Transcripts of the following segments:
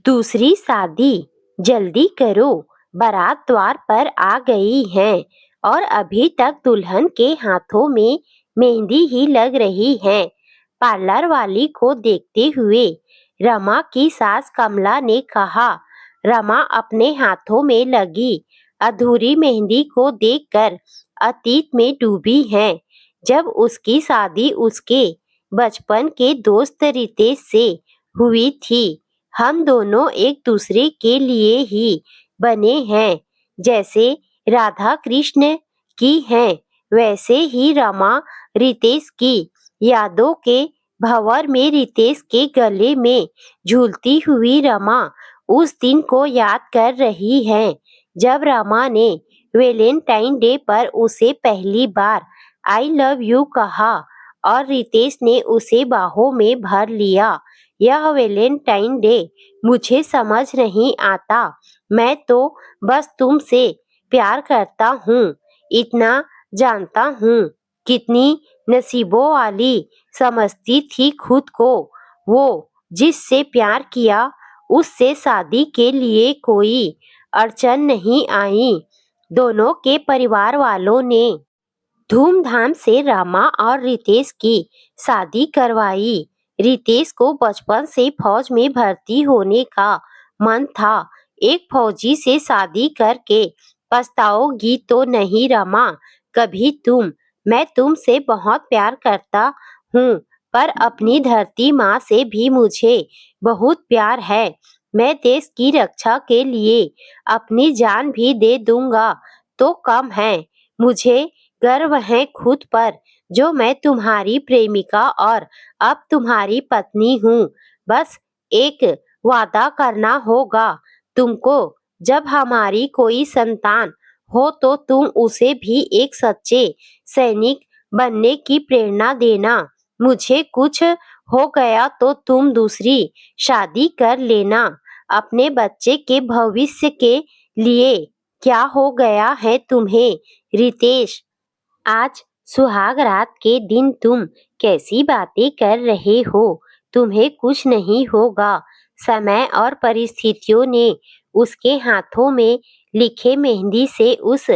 दूसरी शादी जल्दी करो, बारात द्वार पर आ गई है और अभी तक दुल्हन के हाथों में मेहंदी ही लग रही है। पार्लर वाली को देखते हुए रमा की सास कमला ने कहा। रमा अपने हाथों में लगी अधूरी मेहंदी को देखकर अतीत में डूबी है। जब उसकी शादी उसके बचपन के दोस्त रितेश से हुई थी। हम दोनों एक दूसरे के लिए ही बने हैं। जैसे राधा कृष्ण की हैं, वैसे ही रमा रितेश की यादों के भंवर में रितेश के गले में झूलती हुई रमा उस दिन को याद कर रही है जब रमा ने वैलेंटाइन डे पर उसे पहली बार आई लव यू कहा और रितेश ने उसे बाहों में भर लिया। यह वैलेंटाइन डे मुझे समझ नहीं आता, मैं तो बस तुमसे प्यार करता हूँ, इतना जानता हूँ। कितनी नसीबों वाली समझती थी खुद को वो, जिससे प्यार किया उससे शादी के लिए कोई अड़चन नहीं आई। दोनों के परिवार वालों ने धूमधाम से रमा और रितेश की शादी करवाई। रितेश को बचपन से फौज में भर्ती होने का मन था। एक फौजी से शादी करके पछताओगी तो नहीं रमा, कभी तुम। मैं तुमसे बहुत प्यार करता हूँ, पर अपनी धरती माँ से भी मुझे बहुत प्यार है। मैं देश की रक्षा के लिए अपनी जान भी दे दूंगा तो कम है। मुझे गर्व है खुद पर जो मैं तुम्हारी प्रेमिका और अब तुम्हारी पत्नी हूँ। बस एक वादा करना होगा तुमको, जब हमारी कोई संतान हो तो तुम उसे भी एक सच्चे सैनिक बनने की प्रेरणा देना। मुझे कुछ हो गया तो तुम दूसरी शादी कर लेना। अपने बच्चे के भविष्य के लिए क्या हो गया है तुम्हें रितेश? आज सुहाग रात के दिन तुम कैसी बातें कर रहे हो? तुम्हें कुछ नहीं होगा। समय और परिस्थितियों ने उसके हाथों में लिखे मेहंदी से उस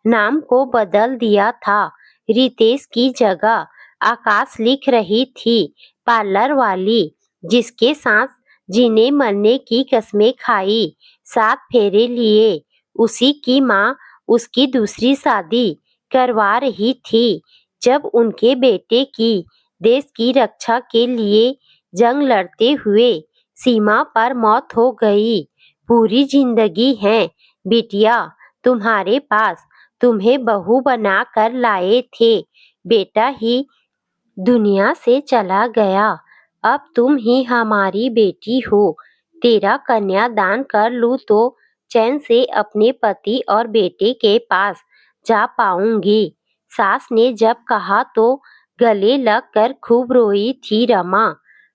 नाम को बदल दिया था। रितेश की जगह आकाश लिख रही थी पार्लर वाली, जिसके साथ जीने मरने की कस्में खाई, 7 फेरे लिए। उसी की माँ उसकी दूसरी शादी करवा रही थी जब उनके बेटे की देश की रक्षा के लिए जंग लड़ते हुए सीमा पर मौत हो गई। पूरी जिंदगी है बिटिया तुम्हारे पास, तुम्हें बहू बना कर लाए थे, बेटा ही दुनिया से चला गया। अब तुम ही हमारी बेटी हो। तेरा कन्यादान कर लूँ तो चैन से अपने पति और बेटे के पास जा पाऊंगी। सास ने जब कहा तो गले लग कर खूब रोई थी रमा।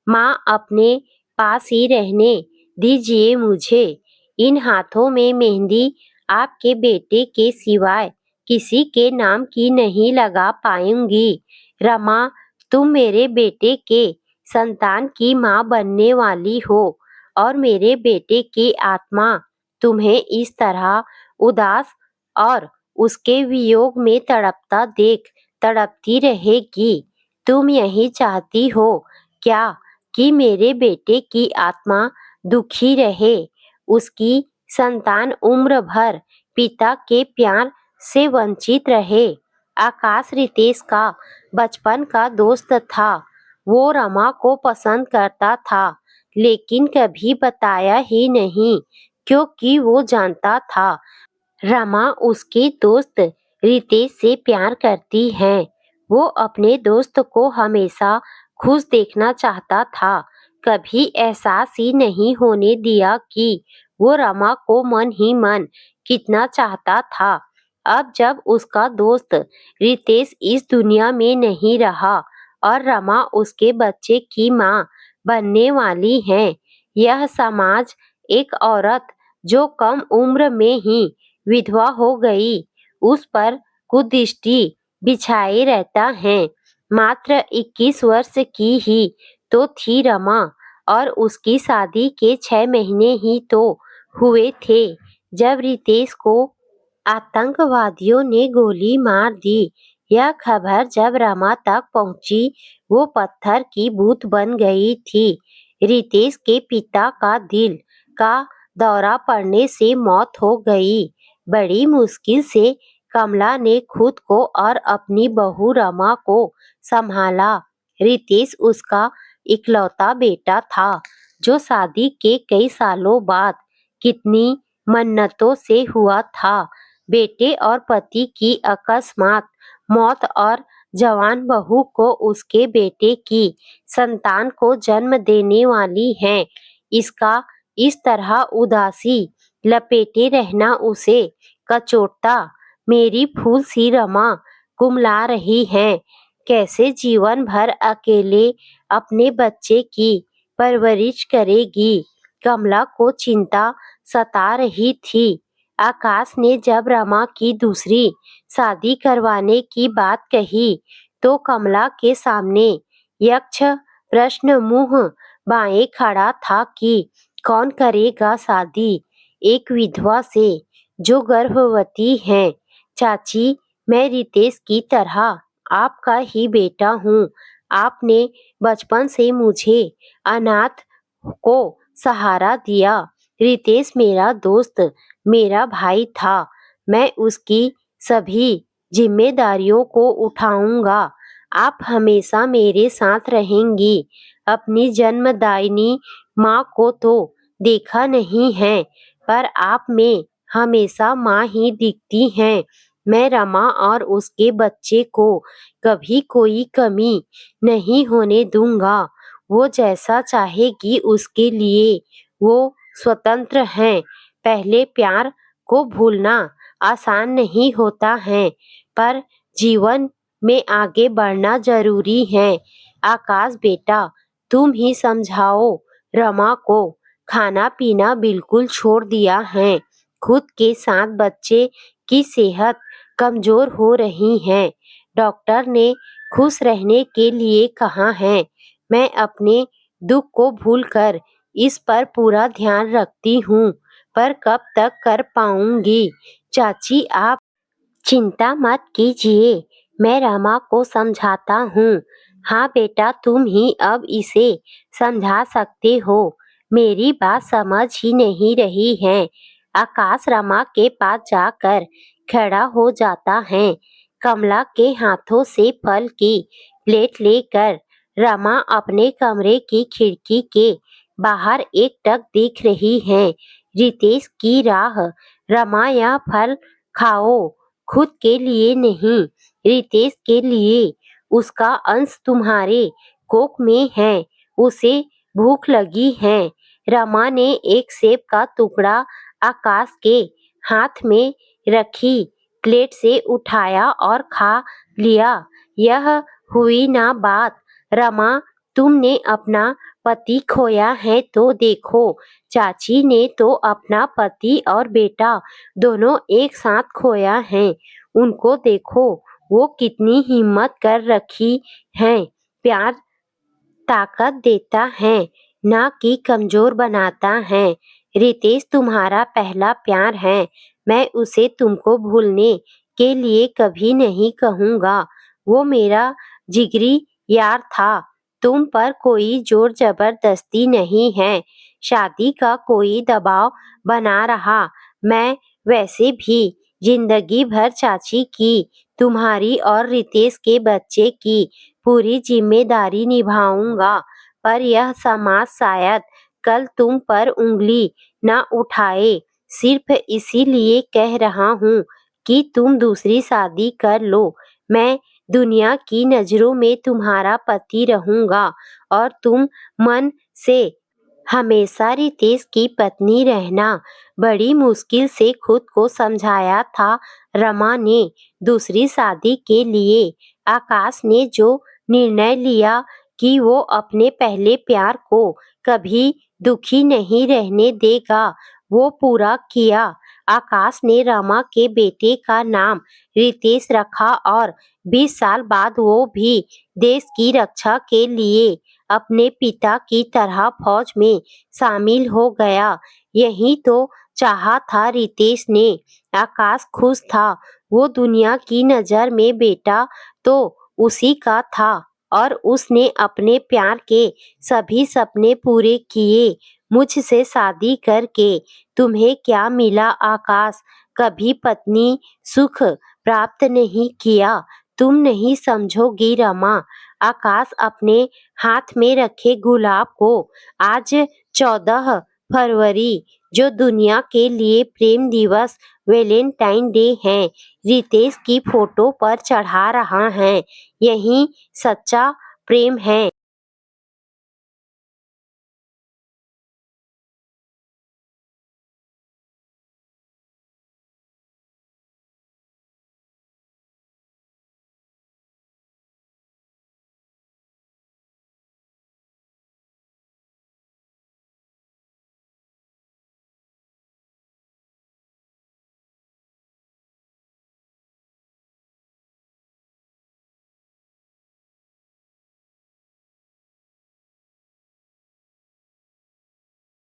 माँ अपने पास ही रहने दीजिए मुझे। इन हाथों में मेहंदी आपके बेटे के सिवाय किसी के नाम की नहीं लगा पाऊंगी। रमा, तुम मेरे बेटे के संतान की माँ बनने वाली हो और मेरे बेटे की आत्मा तुम्हें इस तरह उदास और उसके वियोग में तड़पता देख तड़पती रहेगी। तुम यही चाहती हो क्या कि मेरे बेटे की आत्मा दुखी रहे, उसकी संतान उम्र भर पिता के प्यार से वंचित रहे? आकाश रितेश का बचपन का दोस्त था। वो रमा को पसंद करता था, लेकिन कभी बताया ही नहीं, क्योंकि वो जानता था रमा उसके दोस्त रितेश से प्यार करती है। वो अपने दोस्त को हमेशा खुश देखना चाहता था, कभी एहसास ही नहीं होने दिया कि वो रमा को मन ही मन कितना चाहता था। अब जब उसका दोस्त रितेश इस दुनिया में नहीं रहा और रमा उसके बच्चे की माँ बनने वाली है, यह समाज एक औरत जो कम उम्र में ही विधवा हो गई, उस पर कुदृष्टि बिछाए रहता है। मात्र 21 वर्ष की ही तो थी रमा, और उसकी शादी के 6 महीने ही तो हुए थे जब रितेश को आतंकवादियों ने गोली मार दी। यह खबर जब रमा तक पहुंची, वो पत्थर की बूथ बन गई थी। रितेश के पिता का दिल का दौरा पड़ने से मौत हो गई। बड़ी मुश्किल से कमला ने खुद को और अपनी बहू रमा को संभाला। रितेश उसका इकलौता बेटा था जो शादी के कई सालों बाद कितनी मन्नतों से हुआ था। बेटे और पति की अकस्मात मौत और जवान बहू को उसके बेटे की संतान को जन्म देने वाली है। इसका इस तरह उदासी लपेटे रहना उसे कचोटता। मेरी फूल सी रमा कुमला रही है। कैसे जीवन भर अकेले अपने बच्चे की परवरिश करेगी। कमला को चिंता सता रही थी। आकाश ने जब रमा की दूसरी शादी करवाने की बात कही तो कमला के सामने यक्ष प्रश्न मुंह बाएं खड़ा था कि कौन करेगा शादी एक विधवा से जो गर्भवती है। चाची, मैं रितेश की तरह आपका ही बेटा हूँ। आपने बचपन से मुझे अनाथ को सहारा दिया। रितेश मेरा दोस्त, मेरा भाई था। मैं उसकी सभी जिम्मेदारियों को उठाऊंगा। आप हमेशा मेरे साथ रहेंगी। अपनी जन्मदायिनी माँ को तो देखा नहीं है, पर आप में हमेशा माँ ही दिखती हैं। मैं रमा और उसके बच्चे को कभी कोई कमी नहीं होने दूंगा। वो जैसा चाहेगी उसके लिए वो स्वतंत्र हैं। पहले प्यार को भूलना आसान नहीं होता है, पर जीवन में आगे बढ़ना जरूरी है। आकाश बेटा, तुम ही समझाओ रमा को। खाना पीना बिल्कुल छोड़ दिया है। खुद के साथ बच्चे की सेहत कमजोर हो रही है। डॉक्टर ने खुश रहने के लिए कहा है। मैं अपने दुख को भूलकर इस पर पूरा ध्यान रखती हूँ, पर कब तक कर पाऊंगी। चाची, आप चिंता मत कीजिए, मैं रमा को समझाता हूँ। हाँ बेटा, तुम ही अब इसे समझा सकते हो। मेरी बात समझ ही नहीं रही है। आकाश रमा के पास जाकर खड़ा हो जाता है। कमला के हाथों से फल की प्लेट लेकर रमा अपने कमरे की खिड़की के बाहर एकटक देख रही है। रितेश की राह। रमा, यह फल खाओ, खुद के लिए नहीं, रितेश के लिए। उसका अंश तुम्हारे कोख में है, उसे भूख लगी है। रमा ने एक सेब का टुकड़ा आकाश के हाथ में रखी प्लेट से उठाया और खा लिया। यह हुई ना बात। रमा, तुमने अपना पति खोया है तो देखो, चाची ने तो अपना पति और बेटा दोनों एक साथ खोया है। उनको देखो, वो कितनी हिम्मत कर रखी हैं। प्यार ताकत देता है, ना कि कमजोर बनाता है। रितेश तुम्हारा पहला प्यार है। मैं उसे तुमको भूलने के लिए कभी नहीं कहूँगा। वो मेरा जिगरी यार था। तुम पर कोई जोर जबरदस्ती नहीं है, शादी का कोई दबाव बना रहा। मैं वैसे भी जिंदगी भर चाची की, तुम्हारी और रितेश के बच्चे की पूरी जिम्मेदारी निभाऊंगा। पर यह समाज शायद कल तुम पर उंगली न उठाए। सिर्फ इसीलिए कह रहा हूँ कि तुम दूसरी शादी कर लो। मैं दुनिया की नजरों में तुम्हारा पति रहूंगा और तुम मन से हमेशा रितेश की पत्नी रहना। बड़ी मुश्किल से खुद को समझाया था रमा ने दूसरी शादी के लिए। आकाश ने जो निर्णय लिया कि वो अपने पहले प्यार को कभी दुखी नहीं रहने देगा, वो पूरा किया। आकाश ने रमा के बेटे का नाम रितेश रखा और 20 साल बाद वो भी देश की रक्षा के लिए अपने पिता की तरह फौज में शामिल हो गया। यही तो चाहा था रितेश ने। आकाश खुश था। वो दुनिया की नज़र में बेटा तो उसी का था और उसने अपने प्यार के सभी सपने पूरे किए। मुझसे शादी करके तुम्हें क्या मिला आकाश? कभी पत्नी सुख प्राप्त नहीं किया। तुम नहीं समझोगी रमा। आकाश अपने हाथ में रखे गुलाब को आज 14 फरवरी, जो दुनिया के लिए प्रेम दिवस वैलेंटाइन डे है, रितेश की फोटो पर चढ़ा रहा है। यही सच्चा प्रेम है।